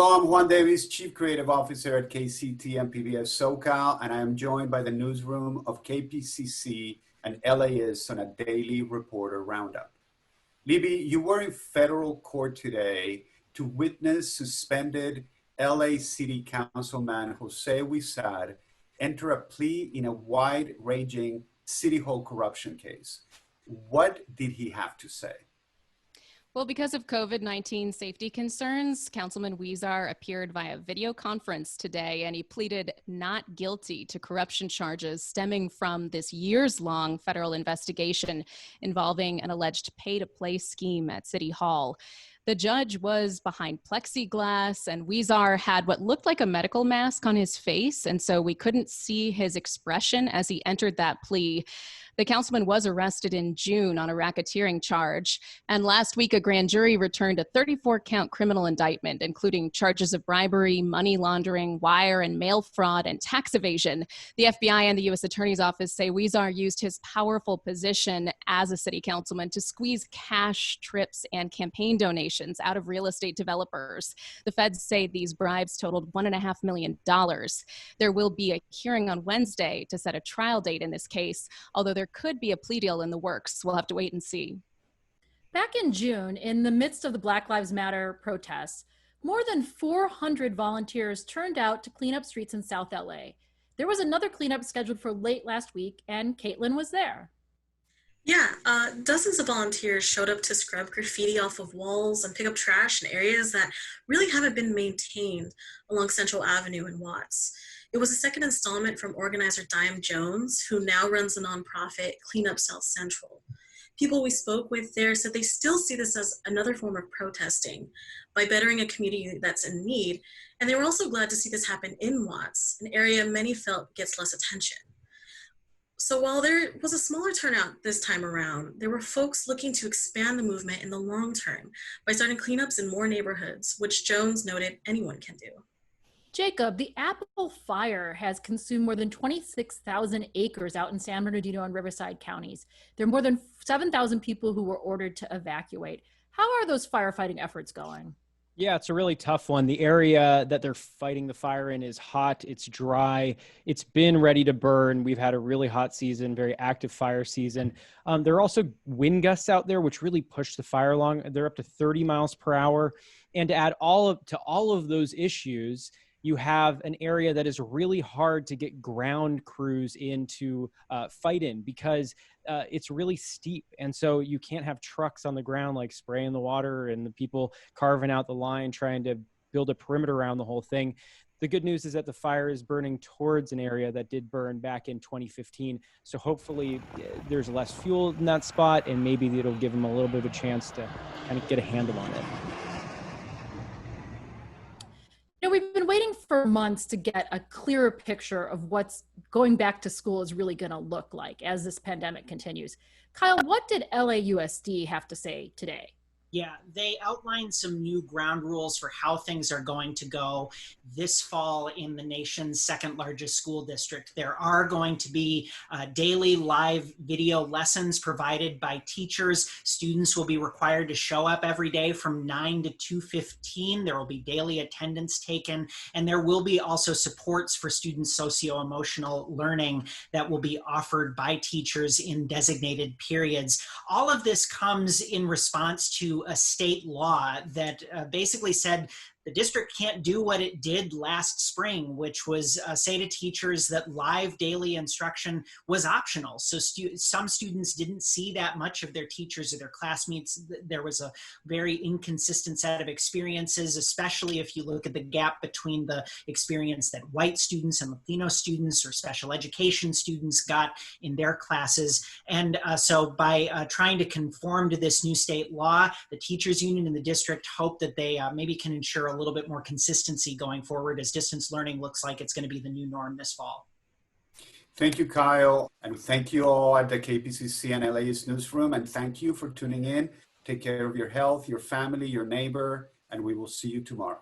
Hello, I'm Juan Davis, Chief Creative Officer at KCT and PBS SoCal, and I am joined by the newsroom of KPCC and LAist on a daily reporter roundup. Libby, you were in federal court today to witness suspended LA City Councilman Jose Huizar enter a plea in a wide-ranging City Hall corruption case. What did he have to say? Well, because of COVID-19 safety concerns, Councilman Huizar appeared via video conference today, and he pleaded not guilty to corruption charges stemming from this years-long federal investigation involving an alleged pay-to-play scheme at City Hall. The judge was behind plexiglass, and Huizar had what looked like a medical mask on his face, and so we couldn't see his expression as he entered that plea. The councilman was arrested in June on a racketeering charge, and last week a grand jury returned a 34-count criminal indictment, including charges of bribery, money laundering, wire and mail fraud, and tax evasion. The FBI and the U.S. Attorney's Office say Huizar used his powerful position as a city councilman to squeeze cash, trips, and campaign donations out of real estate developers. The feds say these bribes totaled $1.5 million. There will be a hearing on Wednesday to set a trial date in this case, although there could be a plea deal in the works. We'll have to wait and see. Back in June, in the midst of the Black Lives Matter protests, more than 400 volunteers turned out to clean up streets in South LA. There was another cleanup scheduled for late last week, and Caitlin was there. Yeah, dozens of volunteers showed up to scrub graffiti off of walls and pick up trash in areas that really haven't been maintained along Central Avenue in Watts. It was a second installment from organizer Dime Jones, who now runs the nonprofit Clean Up South Central. People we spoke with there said they still see this as another form of protesting by bettering a community that's in need, and they were also glad to see this happen in Watts, an area many felt gets less attention. So while there was a smaller turnout this time around, there were folks looking to expand the movement in the long term by starting cleanups in more neighborhoods, which Jones noted anyone can do. Jacob, the Apple fire has consumed more than 26,000 acres out in San Bernardino and Riverside counties. There are more than 7,000 people who were ordered to evacuate. How are those firefighting efforts going? Yeah, it's a really tough one. The area that they're fighting the fire in is hot, it's dry, it's been ready to burn. We've had a really hot season, very active fire season. There are also wind gusts out there, which really push the fire along. They're up to 30 miles per hour. And to add all of those issues, you have an area that is really hard to get ground crews in to fight in because it's really steep. And so you can't have trucks on the ground like spraying the water and the people carving out the line, trying to build a perimeter around the whole thing. The good news is that the fire is burning towards an area that did burn back in 2015. So hopefully there's less fuel in that spot, and maybe it'll give them a little bit of a chance to kind of get a handle on it. You know, we've been waiting for months to get a clearer picture of what's going back to school is really going to look like as this pandemic continues. Kyle, what did LAUSD have to say today? Yeah, they outlined some new ground rules for how things are going to go this fall in the nation's second largest school district. There are going to be daily live video lessons provided by teachers. Students will be required to show up every day from 9 to 2:15. There will be daily attendance taken, and there will be also supports for students' socio-emotional learning that will be offered by teachers in designated periods. All of this comes in response to a state law that basically said the district can't do what it did last spring, which was say to teachers that live daily instruction was optional. So some students didn't see that much of their teachers or their classmates. There was a very inconsistent set of experiences, especially if you look at the gap between the experience that white students and Latino students or special education students got in their classes. And so by trying to conform to this new state law, the teachers union in the district hope that they maybe can ensure a little bit more consistency going forward as distance learning looks like it's going to be the new norm this fall. Thank you, Kyle. And thank you all at the KPCC and LAist Newsroom. And thank you for tuning in. Take care of your health, your family, your neighbor, and we will see you tomorrow.